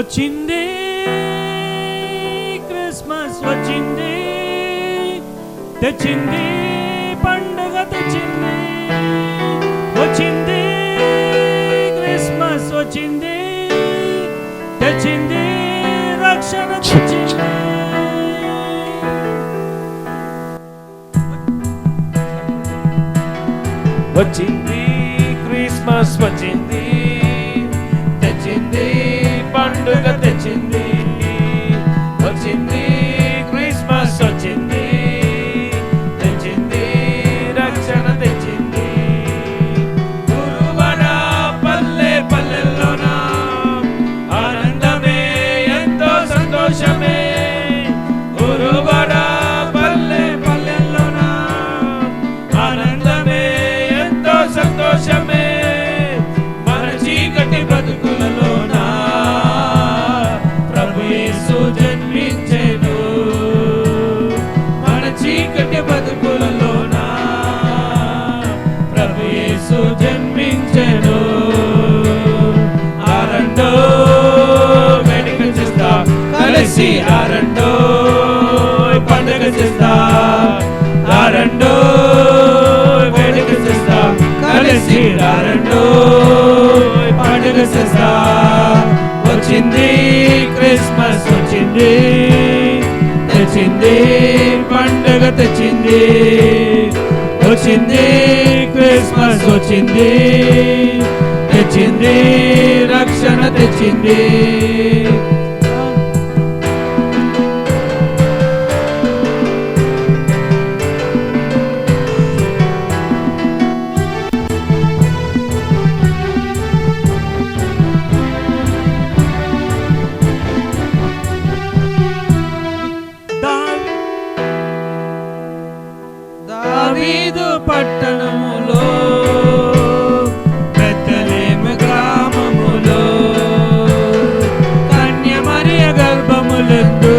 వచ్చింది క్రిస్మస్ వచ్చింది, తెచ్చింది పండుగ తెచ్చింది. వచ్చింది క్రిస్మస్ వచ్చింది, తెచ్చింది రక్షణ తెచ్చింది. వచ్చింది క్రిస్మస్ వచ్చింది, తెచ్చింది పండుగ తెచ్చింది. వచ్చింది క్రిస్మస్ వచ్చింది, తెచ్చింది రక్షణ తెచ్చింది. గురువడ పల్లె పల్లెల్లోన ఆనందమే ఎంతో సంతోషమే. గురువడ పల్లె పల్లెల్లోన ఆనందమే ఎంతో సంతోషమే. మన చీకటి బ్రతుకులలోన ప్రభు యేసు జన్మించెను. మన చీకటి బ్రతుకులలోన ప్రభు యేసు జన్మించెను. ఆరండో వేడుక చేస్తా కలిసి, ఆరండో పండుగ చేస్తా. ఆరండో వేడుక చేస్తా కలిసి, ఆరండో పండుగ చేస్తా. వచ్చింది క్రిస్మస్ వచ్చింది, తెచ్చింది పండుగ తెచ్చింది. వచ్చింది క్రిస్మస్ వచ్చింది, తెచ్చింది రక్షణ తెచ్చింది. దావీదు పట్టణములో బెత్లెహేము గ్రామములో కన్య మరియ గర్భములందు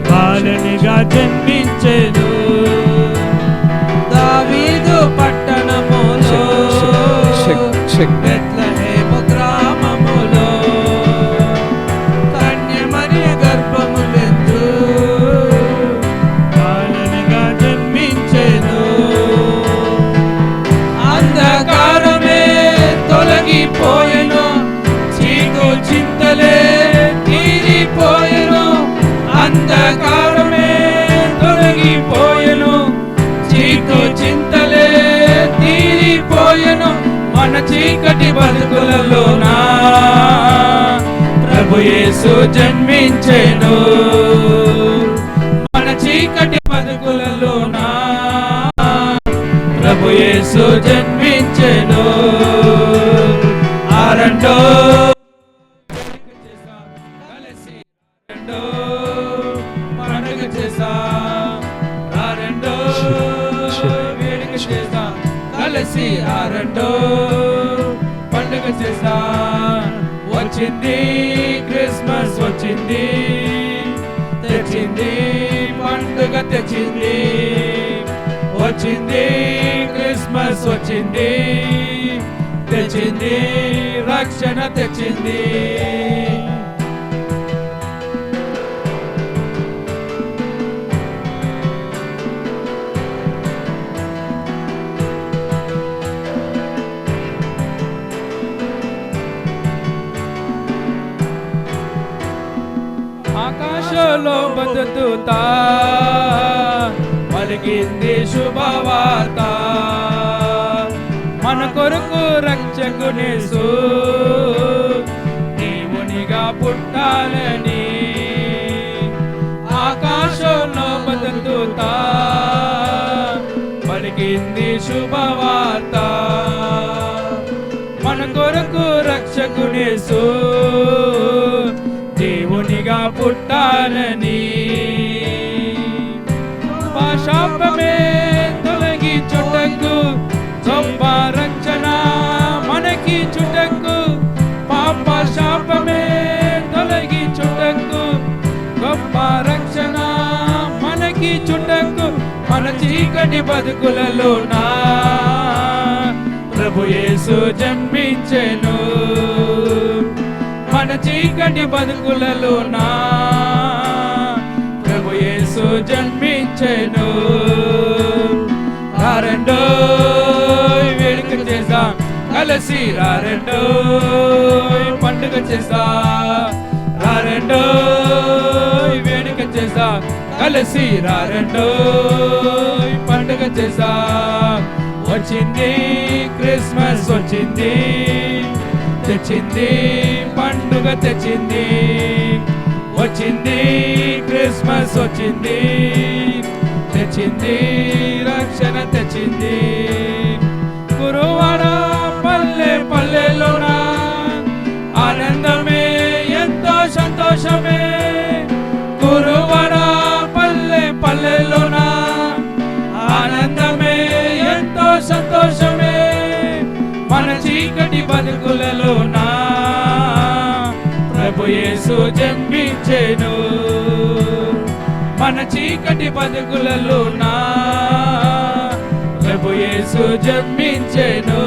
బాలునిగా జన్మించెను. దావీదు పట్టణములో బెత్లెహేము గ్రామములో కన్య మరియ గర్భములందు బాలునిగా జన్మించెను. అంధకారమే తొలగిపోయెను, చీకు చింతలే తీరిపోయెను. అంధకారమే తొలగిపోయెను, చీకు చింతలే తీరిపోయెను. మన చీకటి బతుకులలోన ప్రభు యేసు జన్మించెను. మన చీకటి బతుకులలోన ప్రభు యేసు జన్మించెను. ఆరండో కలిసి, ఆరండో పండుగ చేసా. ఆరండో వేడుక చేసా కలిసి, ఆరండో పండుగ చేసా. వచ్చింది క్రిస్మస్ వచ్చింది, తెచ్చింది పండుగ తెచ్చింది. వచ్చింది క్రిస్మస్ వచ్చింది, తెచ్చింది రక్షణ తెచ్చింది. ఆకాశంలో బతుకుతా పలికింది శుభవార్త. మన కొరకు రక్షకునేసు దేవునిగా పుట్టాలని. ఆకాశంలో బతుకుతా పలికింది శుభవార్త. మన కొరకు రక్షకునేసు దేవునిగా పుట్టాలని. శాపమే తొలగి చుట్టకు గొప్ప రక్షణ మనకి చుట్టకు. పాప శాపమే తొలగి చుట్టకు గొప్ప రక్షణ మనకి చుట్టకు. మన చీకటి బతుకులలోన ప్రభు యేసు జన్మించెను. మన చీకటి బతుకులలోన ప్రభు యేసు జన్మించెను. రారండోయ్ వేడుక చేద్దాం కలిసి, రారండోయ్ పండుగ చేద్దాం, రారండోయ్ వేడుక చేద్దాం కలిసి, రారండోయ్ పండుగ చేద్దాం. వచ్చింది క్రిస్మస్ వచ్చింది, తెచ్చింది పండుగ తెచ్చింది. వచ్చింది క్రిస్మస్ వచ్చింది, తెచ్చింది రక్షణ తెచ్చింది. గురువాడ పల్లె పల్లెలోన ఆనందమే ఎంతో సంతోషమే. గురువాడ పల్లె పల్లెలోన ఆనందమే ఎంతో సంతోషమే. మన చీకటి బతుకులలోన ప్రభు యేసు జన్మించెను. మన చీకటి బతుకులలోన ప్రభు యేసు జన్మించెను.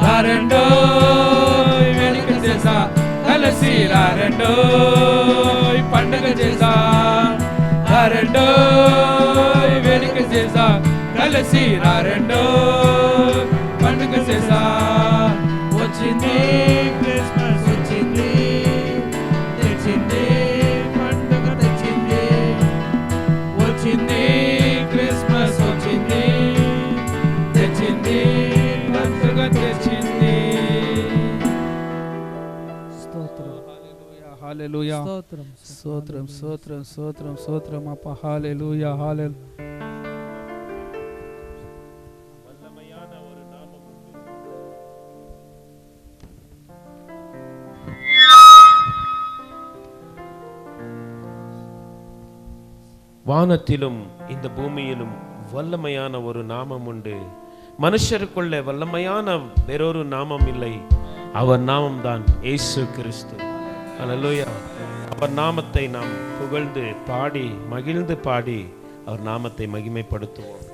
రారండోయ్ వేడుక చేసా కలిసి, రారండోయ్ పండుగ చేసా, రారండోయ్ వేడుక చేసా కలిసి, రారండోయ్ పండుగ చేసా. వచ్చింది క్రిస్మస్ వచ్చింది, తెచ్చింది పండుగ తెచ్చింది. వచ్చింది క్రిస్మస్ వచ్చింది, తెచ్చింది పండుగ తెచ్చింది. హల్లెలూయా, స్తోత్రం స్తోత్రం స్తోత్రం స్తోత్రం స్తోత్రం అప్ప. హల్లెలూయా హల్లెలూయా. வானத்திலும் இந்த பூமியிலும் வல்லமையான ஒரு நாமம் உண்டு. மனுஷருக்குள்ள வல்லமையான வேறொரு நாமம் இல்லை. அவர் நாமம் தான் இயேசு கிறிஸ்து. அல்லேலூயா. அவர் நாமத்தை நாம் புகழ்ந்து பாடி மகிழ்ந்து பாடி அவர் நாமத்தை மகிமைப்படுத்துவோம்.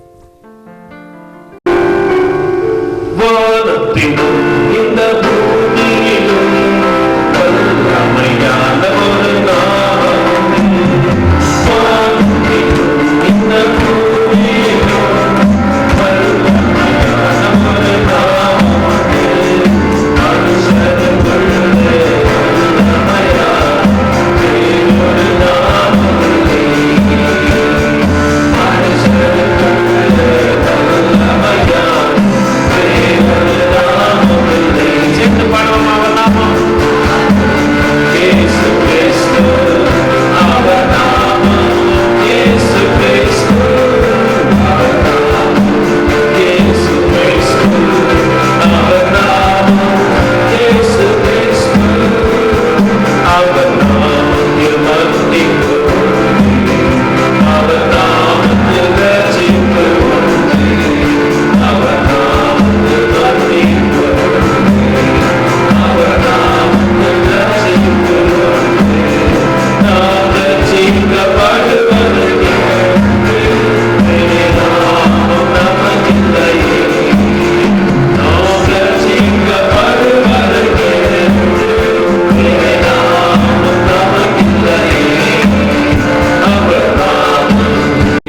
வானத்திலும் இந்த பூமியிலும் வல்லமையான ஒரு நாமம், இந்த பூமியிலும் வல்லமையான ஒரு நாமம், மனுஷருக்குள்ளே வல்லமையான ஒரு நாமம், மனுஷருக்குள்ளே வல்லமையான ஒரு நாமம். சேர்ந்து பாடுவோம் அவர் நாமம். இயேசு கிறிஸ்து அவர் நாமம், இயேசு கிறிஸ்து அவர் நாமம், இயேசு கிறிஸ்து அவர் நாமம், இயேசு கிறிஸ்து அவர் நாமத்தில் மன்னிப்பு உண்டு, அவர் நாமத்தில் ரட்சிப்பு உண்டு, அவர் நாமத்தில் மன்னிப்பு உண்டு, அவர் நாமத்தில் ரட்சிப்பு உண்டு. நாம் ரட்சிக்கப்படுவதற்கு வேறு நாமம் நமக்கில்லையே. நாம் ரட்சிக்கப்படுவதற்கு வேறு நாமம் நமக்கில்லையே. அவர் நாமம்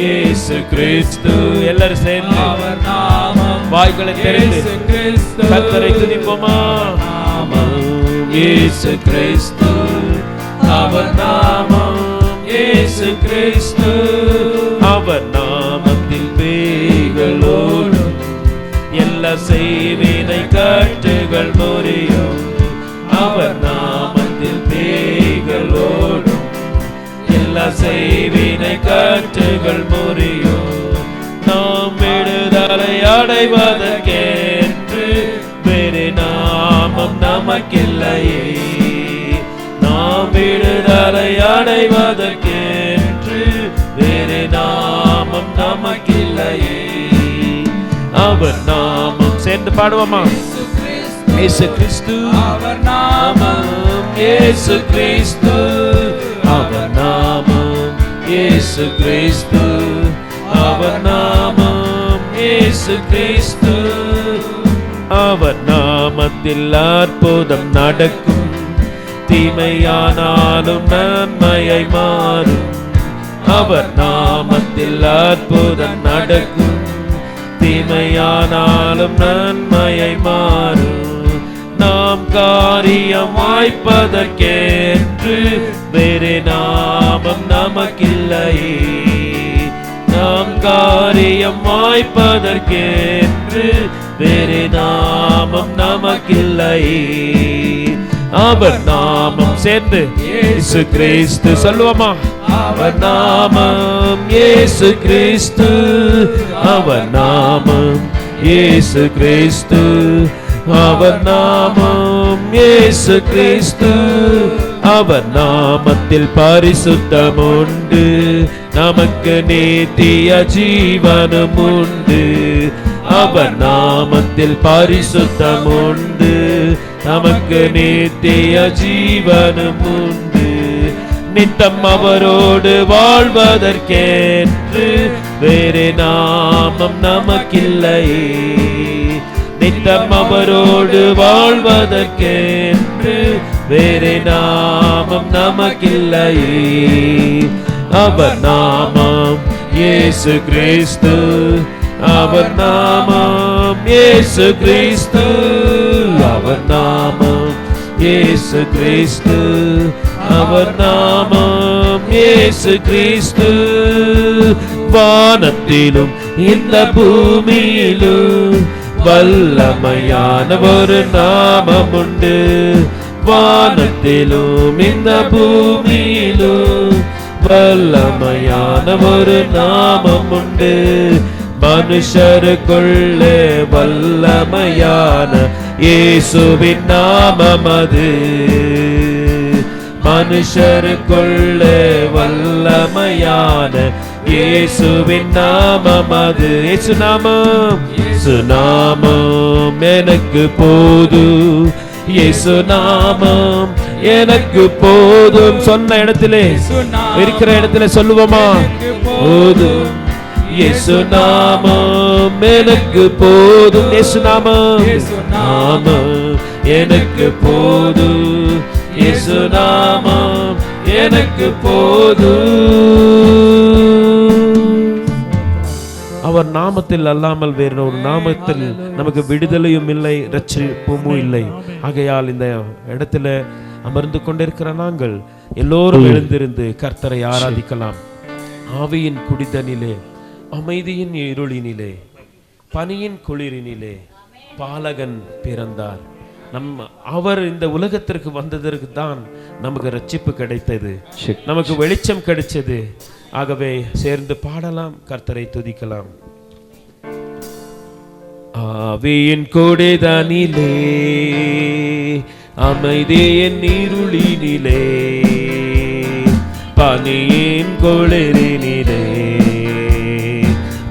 இயேசு கிறிஸ்து. எல்லாரும் சேர்ந்து அவர் நாமம் வாய்களை திறந்து இயேசு கிறிஸ்து. கர்த்தரை துதிப்போமா. நாமம் இயேசு கிறிஸ்து. அவர் நாமம் இயேசு கிறிஸ்து. அவர் நாமத்தில் பேய்களோடும் எல்லா செய்வினை கட்டுகள் முறியும். அவர் நாமத்தில் பேய்களோடும் எல்லா செய்வினை கட்டுகள் முறியும். நாம் விடுதலை அடைவதற்கென்று வேறு நாமம் நமக்கில்லையே. நாம் விடுதலை அடைவதற்கென்று வேறு நாமம் நமக்கில்லையே. அவர் நாமம் சேர்ந்து பாடுவோமா. இயேசு கிறிஸ்து அவர் நாமம் இயேசு கிறிஸ்து அவர் நாமம், இயேசு கிறிஸ்து அவர் நாமம், இயேசு கிறிஸ்து. அவர் நாமத்தில் அற்புதம் நடக்கும். தீமையானாலும் நன்மையை மாறும். அவர் நாமத்தில் அற்புதம் நடக்கும். தீமையானாலும் நன்மையை மாறும். நாம் காரியம் வாய்ப்பதற்கென்று வேறு நாமம் நமக்கில்லையே. நாம் காரியம் வாய்ப்பதற்கென்று வேறு நாமம் நமக்கில்லையே. அவர் நாமம் சேர்ந்து இயேசு கிறிஸ்து சொல்லுவோமா? அவர் நாமம் இயேசு கிறிஸ்து. அவர் நாமம் இயேசு கிறிஸ்து. அவர் நாமம் இயேசு கிறிஸ்து. அவர் நாமத்தில் பரிசுத்தம் உண்டு. நமக்கு நித்திய ஜீவனும் உண்டு. அவர் நாமத்தில் பரிசுத்தம் உண்டு. நமக்கு நித்திய ஜீவனும் உண்டு. நித்தம் அவரோடு வாழ்வதற்கென்று வேறு நாமம் நமக்கில்லையே. நித்தம் அவரோடு வாழ்வதற்கென்று வேறு நாமம் நமக்கில்லையே. அவர் நாமம் இயேசு கிறிஸ்து. அவர் நாமம் இயேசு கிறிஸ்து. அவர் நாமம் இயேசு கிறிஸ்து. அவர் நாமம் இயேசு கிறிஸ்து. வானத்திலும் இந்த பூமியிலும் வல்லமையான ஒரு நாமம் உண்டு. வானத்திலும் இந்த பூமியிலும் வல்லமையான ஒரு நாமம் உண்டு. மனுஷருக்குள்ளே வல்லமையான இயேசுவின் நாமம் அது. மனுஷருக்குள்ளே வல்லமையான இயேசுவின் நாமம் அது. இயேசு நாமம், இயேசு நாமம் எனக்கு போதும். இயேசு நாமம் எனக்கு போதும். சொன்ன இடத்திலே இருக்கிற இடத்துல சொல்லுவோமா? போதும். இயேசு நாமம் எனக்கு போதும். இயேசு நாமம், நாமம் எனக்கு போதும். இயேசு நாமம் எனக்கு போதும். அவர் நாமத்தில் அல்லாமல் வேறு ஒரு நாமத்தில் நமக்கு விடுதலையும் இல்லை, ரட்சிப்பும் இல்லை. ஆகையால் இந்த இடத்துல அமர்ந்து கொண்டிருக்கிற நாங்கள் எல்லோரும் எழுந்திருந்து கர்த்தரை ஆராதிக்கலாம். ஆவியின் குடிதனிலே, அமைதியின் இருளினிலே, பனியின் குளிரினிலே பாலகன் பிறந்தார். அவர் இந்த உலகத்திற்கு வந்ததற்கு தான் நமக்கு ரட்சிப்பு கிடைத்தது, நமக்கு வெளிச்சம் கிடைச்சது. ஆகவே சேர்ந்து பாடலாம், கர்த்தரை துதிக்கலாம். ஆவியின் குடிதனிலே, அமைதியின் இருளினிலே, பனியின் குளிரினிலே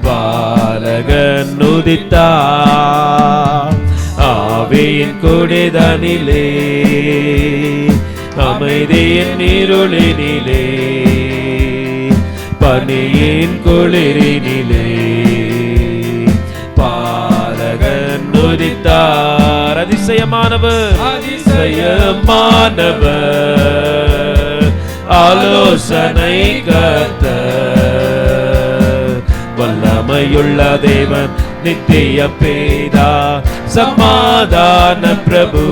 பாலகன் உதித்தார். ஆவியின் குடிதனிலே, அமைதியின் இருளினிலே, பனியின் குளிரினிலே பாலகன் உதித்தார். அதிசயமானவர், அதிசயமானவர், ஆலோசனை கர்த்தர், வல்லமையுள்ள தேவன், நித்திய பிதா, சமாதான பிரபு.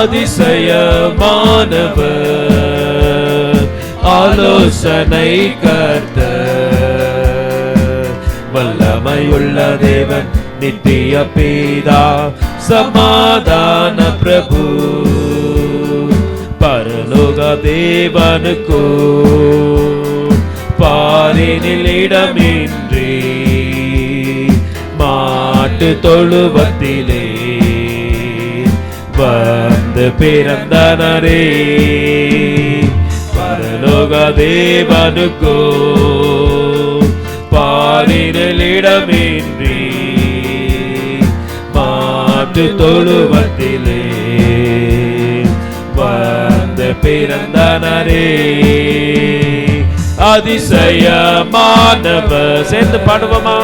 அதிசயமானவர், ஆலோசனை கர்த்தர், வல்லமையுள்ள தேவன், நித்திய பிதா, சமாதான பிரபு. பரலோக தேவனுக்கோ பாரினில் இடமின்றி மாட்டு தொழுவத்திலே வந்து பிறந்தனரே. பரலோக தேவனுக்கோ பாரினில் இடமின்றி மாட்டு தொழுவத்திலே வந்து பிறந்தனரே. அதிசயமானவர், சேர்ந்து பாடுவோமா?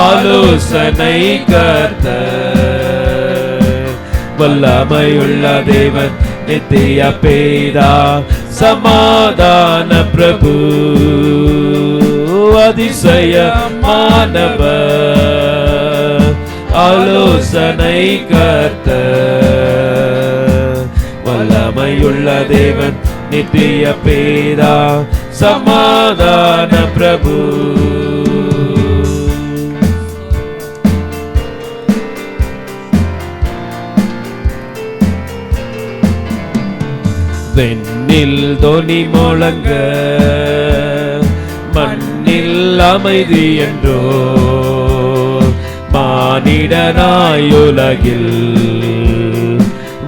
ஆலோசனை கர்த்தர், வல்லமையுள்ள தேவன் நித்திய பேதா சமாதான பிரபு அதிசயமானவர் ஆலோசனை கர்த்தர் வல்லமையுள்ள தேவன் நித்திய பேதா சமாதான பிரபு வெண்ணில் தொனி முழங்க மண்ணில் அமைதி என்றோ மானிடனாயுலகில்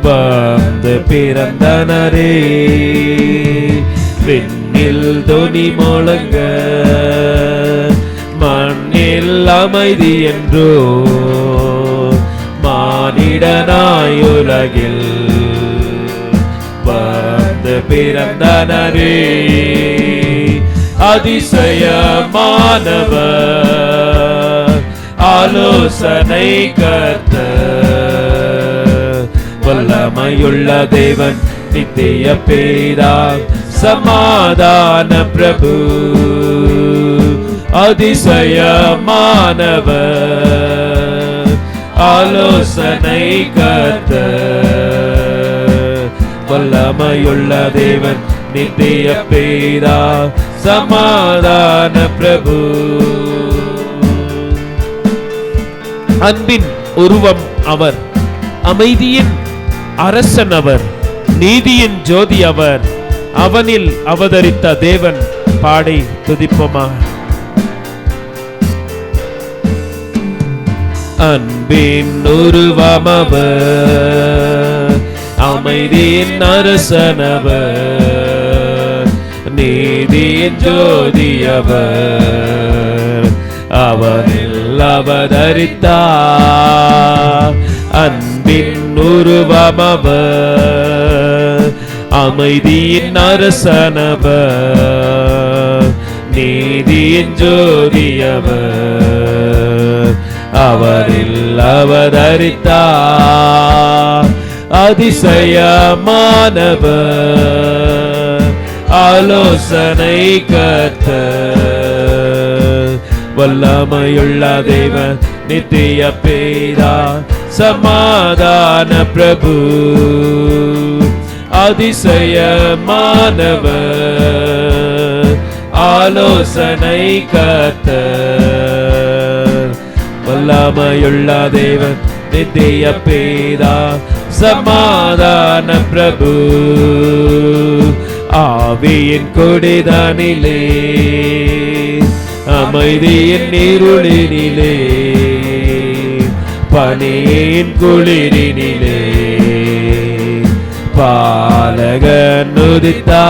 வந்து பிறந்தனரே வெண்ணில் தொனி முழங்க மண்ணில் அமைதி என்றோ மானிடனாயுலகில் வந்து பிறந்தனரே அதிசயமானவர் ஆலோசனை கர்த்தர் வல்லமையுள்ள தேவன் நித்திய பேதா சமாதான பிரபு அதிசயமானவர் ஆலோசனை கர்த்தர் வல்லமையுள்ள தேவன் நித்திய பேதா சமாதான பிரபு அன்பின் உருவம் அவர் அமைதியின் அரசன் அவர் நீதியின் ஜோதி அவர் அவனில் அவதரித்த தேவன் பாடி துதிப்போமா அன்பின் உருவம் அவர் அமைதியின் அரசனவர் நீதியின் ஜோதியவர் அவனில் அவதரித்தார் அன்பின் உருவம் அவர் அமைதியின் அரசனவர் நீதியின் ஜோதியவர் அவரில் அவதரித்தார் அதிசயமானவர் ஆலோசனை கர்த்தர் வல்லமையுள்ள தேவன் நித்திய பேதா சமாதான பிரபு அதிசயமானவர் ஆலோசனை கர்த்தர் வல்லமையுள்ள தேவன் நித்திய பேதா சமாதான பிரபு ஆவியின் கொடிதானிலே அமைதியின் நீருளினிலே பனியின் குளிரினிலே பாலகன் உதித்தார்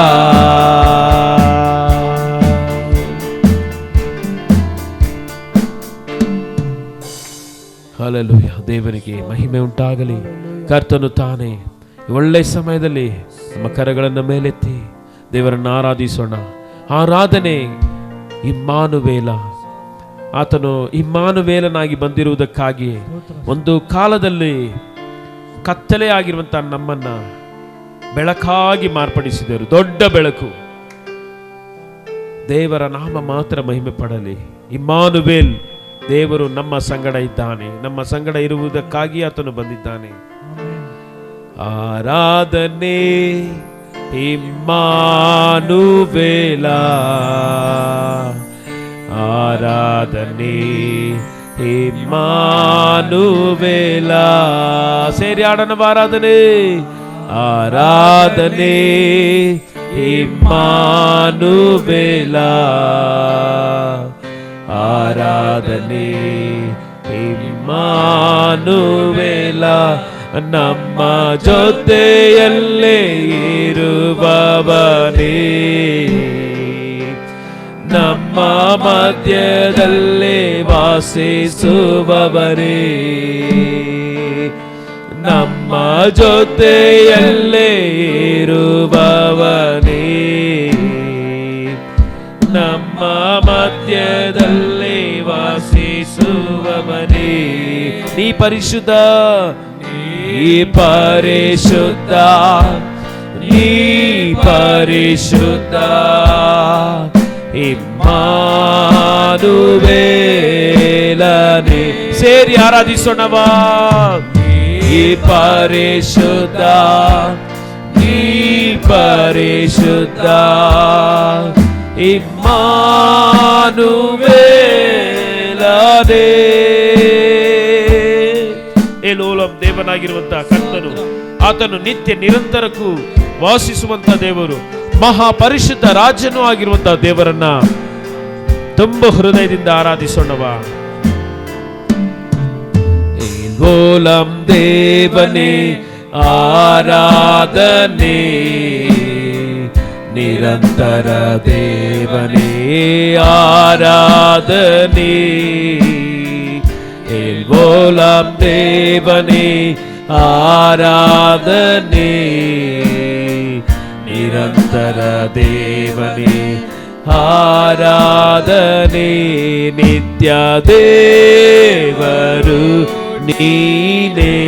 ಹಲ್ಲೆಲೂಯಾ ದೇವರಿಗೆ ಮಹಿಮೆ ಉಂಟಾಗಲಿ ಕರ್ತನು ತಾನೇ ಒಳ್ಳೆ ಸಮಯದಲ್ಲಿ ನಮ್ಮ ಕರಗಳನ್ನು ಮೇಲೆತ್ತಿ ದೇವರನ್ನು ಆರಾಧಿಸೋಣ ಆರಾಧನೆ ಇಮ್ಮಾನುವೇಲ ಆತನು ಇಮ್ಮಾನುವೇಲನಾಗಿ ಬಂದಿರುವುದಕ್ಕಾಗಿ ಒಂದು ಕಾಲದಲ್ಲಿ ಕತ್ತಲೆ ಆಗಿರುವಂತ ನಮ್ಮನ್ನ ಬೆಳಕಾಗಿ ಮಾರ್ಪಡಿಸಿದರು ದೊಡ್ಡ ಬೆಳಕು ದೇವರ ನಾಮ ಮಾತ್ರ ಮಹಿಮೆ ಪಡಲಿ ಇಮ್ಮಾನುವೇಲ್ ದೇವರು ನಮ್ಮ ಸಂಗಡ ಇದ್ದಾನೆ ನಮ್ಮ ಸಂಗಡ ಇರುವುದಕ್ಕಾಗಿ ಆತನು ಬಂದಿದ್ದಾನೆ ಆರಾಧನೆ ಇಮ್ಮಾನುವೇಲ ಆರಾಧನೆ ಇಮ್ಮಾನುವೇಲ ಸೇರಿ ಆಡೋಣ ಆರಾಧನೆ ಆರಾಧನೆ ಇಮ್ಮಾನುವೇಲ ಆರಾಧನೆ ಇಮ್ಮಾನುವೇಲ ನಮ್ಮ ಜೊತೆಯಲ್ಲೇ ಇರುವವನೇ ನಮ್ಮ ಮಧ್ಯದಲ್ಲೇ ವಾಸಿಸುವವರೇ ನಮ್ಮ ಜೊತೆಯಲ್ಲೇ ಇರುವವನೇ ನಮ್ಮ ಮಧ್ಯದಲ್ಲೇ ವಾಸಿಸುವವನೇ ನೀ ಪರಿಶುದ್ಧ ನೀ ನೀ ಪರಿಶುದ್ಧ, ನೀ ಪರಿಶುದ್ಧ, ಇಮ್ಮಾನುವೇಲನೇ. ಸೇರಿ ಆರಾಧಿಸೋಣವಾ. ನೀ ಪರಿಶುದ್ಧ, ನೀ ಪರಿಶುದ್ಧ, ಇಮ್ಮಾನುವೇಲನೇ. ಎಲೋಲಂ ದೇವನಾಗಿರುವಂತಹ ಕರ್ತನು, ಆತನು ನಿತ್ಯ ನಿರಂತರಕ್ಕೂ ವಾಸಿಸುವಂತ ದೇವರು, ಮಹಾಪರಿಶುದ್ಧ ರಾಜನೂ ಆಗಿರುವಂತಹ ದೇವರನ್ನ ತುಂಬ ಹೃದಯದಿಂದ ಆರಾಧಿಸೋಣವ. ಎಲೋಲಂ ದೇವನೇ ಆರಾಧನೆ, ನಿರಂತರ ದೇವನೇ ಆರಾಧನೆ. ಎಲೋಲಂ ದೇವನೇ ಆರಾಧನೆ, ನಿರಂತರ ದೇವನೇ ಆರಾಧನೆ. ನಿತ್ಯ ದೇವರು ನೀನೇ,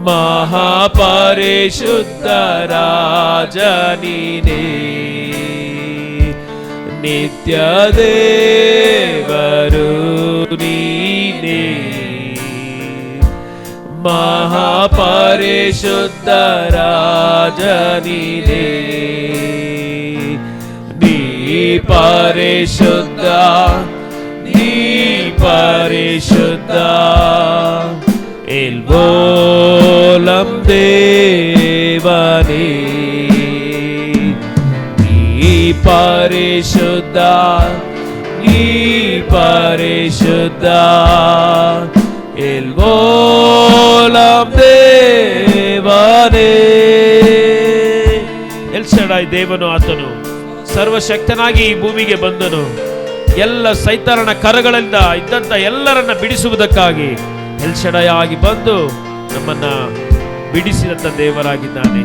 ಮಹಾಪರಿಶುದ್ಧ ರಾಜ ನೀನೇ. ನಿತ್ಯ ದೇವರು ನೀನೇ, ಮಹಾಪರಿಶುದ್ಧ ರಾಜ ನೀನೇ. ನೀ ಪರಿಶುದ್ಧ, ನೀ ಪರಿಶುದ್ಧ, ಎಲೋಲಂ ದೇವನೇ. ನೀ ಪರಿಶುದ್ಧ, ನೀ ಪರಿಶುದ್ಧ, ಎಲೋಲಂ ದೇವನೇ. ಎಲ್ ಶಡಾಯ್ ದೇವನು, ಆತನು ಸರ್ವಶಕ್ತನಾಗಿ ಈ ಭೂಮಿಗೆ ಬಂದನು. ಎಲ್ಲ ಸೈತಾನನ ಕರಗಳಿಂದ ಇದ್ದಂತ ಎಲ್ಲರನ್ನ ಬಿಡಿಸುವುದಕ್ಕಾಗಿ ಎಲ್ ಶಡಾಯ್ ಆಗಿ ಬಂದು ನಮ್ಮನ್ನ ಬಿಡಿಸಿದಂತ ದೇವರಾಗಿದ್ದಾನೆ.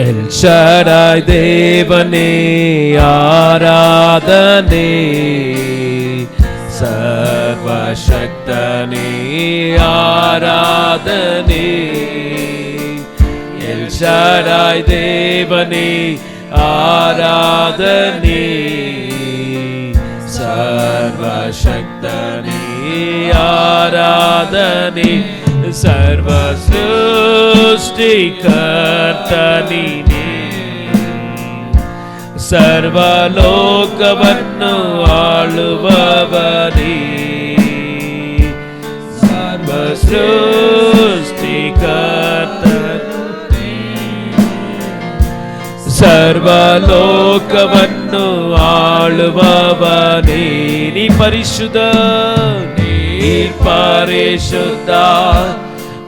ಎಲ್ ಶಡಾಯ್ ದೇವನೇ ಆರಾಧನೆ, ಸರ್ವಶಕ್ತನೇ ಆರಾಧನೆ. ಎಲ್ ಶಡಾಯ್ ದೇವನೇ ಆರಾಧನೆ, ಸರ್ವಶಕ್ತನೇ ಆರಾಧನೆ. ಸರ್ವ ಸೃಷ್ಟಿಕರ್ತ ನೀನೇ, ಸರ್ವಲೋಕವನ್ನು ಆಳುವವನೇ. ಸರ್ವ ಸೃಷ್ಟಿಕರ್ತನು, ಸರ್ವಲೋಕವನ್ನು ಆಳುವವನೇ. ನೀ ಪರಿಶುದ್ಧ, ನೀ ಪರಿಶುದ್ಧ,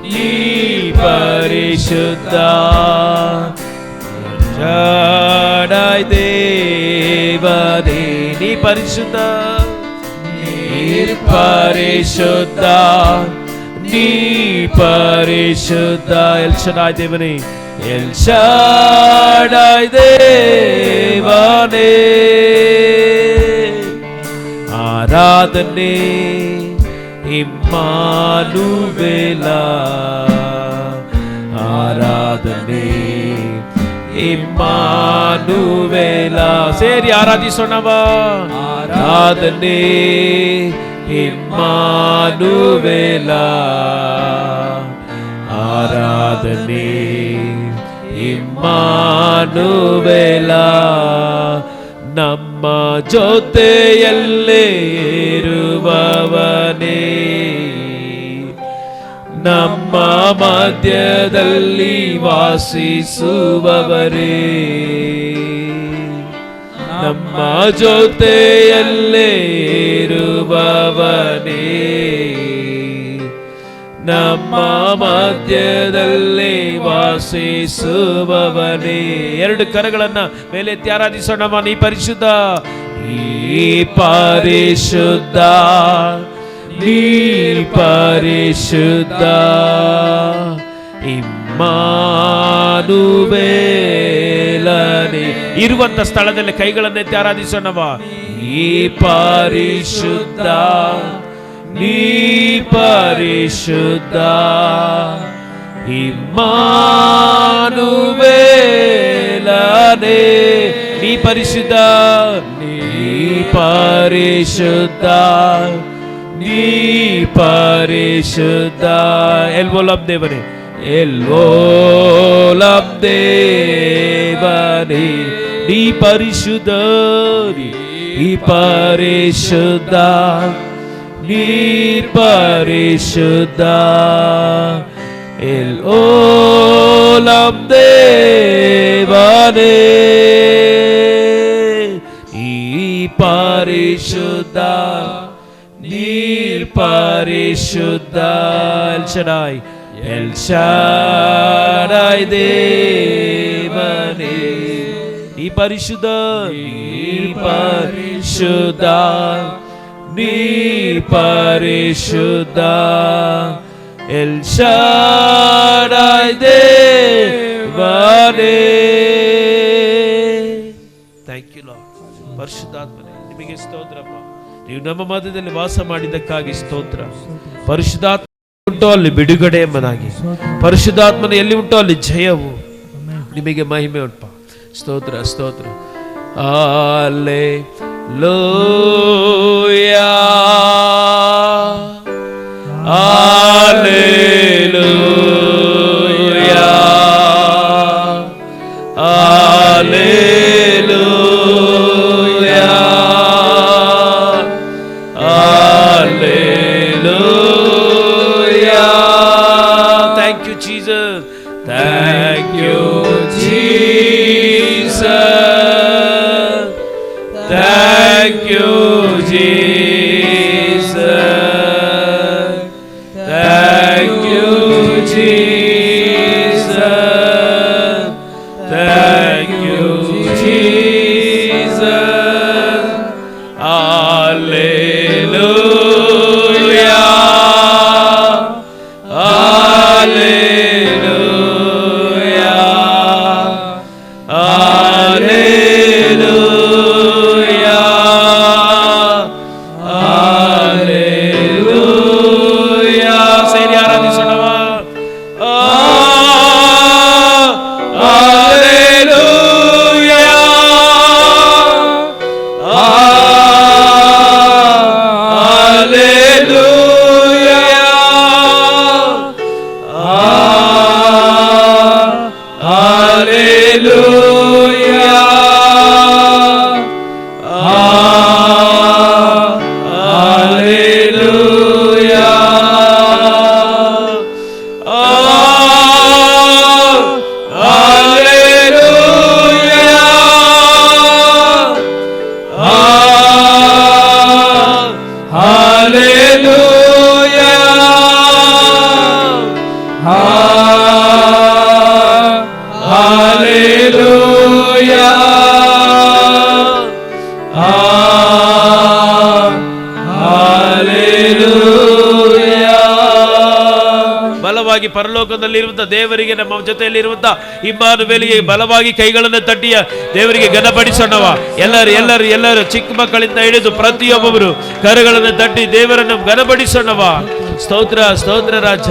ನೀ ಪರಿಶುದ್ಧ, ಶಡಾಯ್ ದೇವನೇ. ನೀ ಪರಿಶುದ್ಧ, ನೀ ಪರಿಶುದ್ಧ, ನೀ ಪರಿಶುದ್ಧ. ಎಲ್ ಶಡಾಯ್ ದೇವನೇ, ಎಲ್ ಶಡಾಯ್ ದೇವನೇ. ಆರಾಧನೆ ಇಮ್ಮಾನುವೇಲ, ಆರಾಧನೆ ಇಮ್ಮಾನುವೇಲ. ಸೇರಿ ಆರಾಧಿಸೋಣವ. ಆರಾಧನೆ ಇಮ್ಮಾನುವೇಲ, ಆರಾಧನೆ ಇಮ್ಮಾನುವೇಲ. ನಮ್ಮ ಜೊತೆಯಲ್ಲೇ ಇರುವವನೇ, ನಮ್ಮ ಮಧ್ಯದಲ್ಲಿ ವಾಸಿಸುವವರೇ. ನಮ್ಮ ಜೊತೆಯಲ್ಲೇ ಇರುವವನೇ, ನಮ್ಮ ಮಧ್ಯದಲ್ಲಿ ವಾಸಿಸುವವನೇ. ಎರಡು ಕರಗಳನ್ನ ಮೇಲೆತ್ತಿ ಆರಾಧಿಸೋಣ. ನೀ ಪರಿಶುದ್ಧ, ನೀ ಪರಿಶುದ್ಧ, ನೀ ಪರಿಶುದ್ಧ ಇಮ್ಮಾನುವೇಲನೇ. ಇರುವಂತ ಸ್ಥಳದಲ್ಲಿ ಕೈಗಳನ್ನೆತ್ತಿ ಆರಾಧಿಸೋಣವ. ನೀ ಪರಿಶುದ್ಧ, ನೀ ಪರಿಶುದ್ಧ ಇಮ್ಮಾನುವೇಲನೇ. ನೀ ಪರಿಶುದ್ಧ, ನೀ ಪರಿಶುದ್ಧ, ನೀ ಪರಿಶುದ್ಧ. ಎಲ್ವೋಲಂ ದೇವನೇ, ಎಲ್ವೋಲಂ ದೇವನೇ, ನೀ ಪರಿಶುದ್ಧ, ನೀ ಪರಿಶುದ್ಧ, ನೀ ಪರಿಶುದ್ಧ. ಎಲ್ವೋಲಂ ದೇವನೇ, ಈ ಪರಿಶುದ್ಧ, ನೀರ್ ಪರಿಶುದ್ಧ. ಎಲ್ ಶಡಾಯ್, ಎಲ್ ಶಡಾಯ್ ದೇವನೇ, ನೀ ಪರಿಶುದ್ಧ, ನೀ ಪರಿಶುದ್ಧ, ನೀ ಪರಿಶುದ್ಧ. ಎಲ್ ಶಡಾಯ್ ದೇವನೇ. Thank you lord. ಪರಿಶುದ್ಧಾತ್ಮನೇ, ನಿಮಗೆ ಸ್ತೋತ್ರಪ್ಪ. ನೀವು ನಮ್ಮ ಮಧ್ಯದಲ್ಲಿ ವಾಸ ಮಾಡಿದ್ದಕ್ಕಾಗಿ ಸ್ತೋತ್ರ. ಪರಿಶುದ್ಧಾತ್ಮ ಉಂಟೋ ಅಲ್ಲಿ ಬಿಡುಗಡೆ ಎಂಬುದಾಗಿ, ಪರಿಶುದ್ಧಾತ್ಮನ ಎಲ್ಲಿ ಉಂಟೋ ಅಲ್ಲಿ ಜಯವು. ನಿಮಗೆ ಮಹಿಮೆ ಉಂಟು. ಸ್ತೋತ್ರ ಸ್ತೋತ್ರ. Hallelujah, hallelujah, hallelujah, hallelujah. Thank you, Jesus. Thank you, Jesus. Thank you, Jesus. Thank you, Jesus. Thank you, Jesus. Hallelujah. Hallelujah. Hallelujah. Hallelujah. ಸೇರಿ ಆರಾಧಿಸೋಣವ. ಬಲವಾಗಿ ಪರಲೋಕದಲ್ಲಿರುವಂತ ದೇವರಿಗೆ, ನಮ್ಮ ಜೊತೆಯಲ್ಲಿರುವಂತ ಇಮ್ಮಾನುವೇಲಿಗೆ ಬಲವಾಗಿ ಕೈಗಳನ್ನು ತಟ್ಟಿಯ ದೇವರಿಗೆ ಘನಪಡಿಸೋಣವ. ಎಲ್ಲರೂ ಚಿಕ್ಕ ಮಕ್ಕಳಿಂದ ಹಿಡಿದು ಪ್ರತಿಯೊಬ್ಬರು ಕರಗಳನ್ನು ತಟ್ಟಿ ದೇವರನ್ನು ಘನಪಡಿಸೋಣವ. ಸ್ತೋತ್ರ ಸ್ತೋತ್ರ ರಾಜ.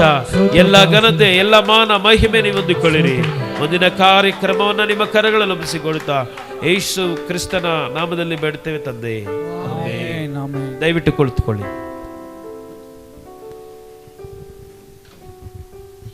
ಎಲ್ಲ ಘನತೆ, ಎಲ್ಲ ಮಾನ, ಮಹಿಮೆ ನೀವು ಹೊಂದಿಕೊಳ್ಳಿರಿ. ಮುಂದಿನ ಕಾರ್ಯಕ್ರಮವನ್ನು ನಿಮ್ಮ ಕರಗಳಲ್ಲಿ ಒಪ್ಪಿಸಿಕೊಡುತ್ತಾ ಯೇಸು ಕ್ರಿಸ್ತನ ನಾಮದಲ್ಲಿ ಬೇಡುತ್ತೇವೆ ತಂದೆ. ದಯವಿಟ್ಟು ಕುಳಿತುಕೊಳ್ಳಿ.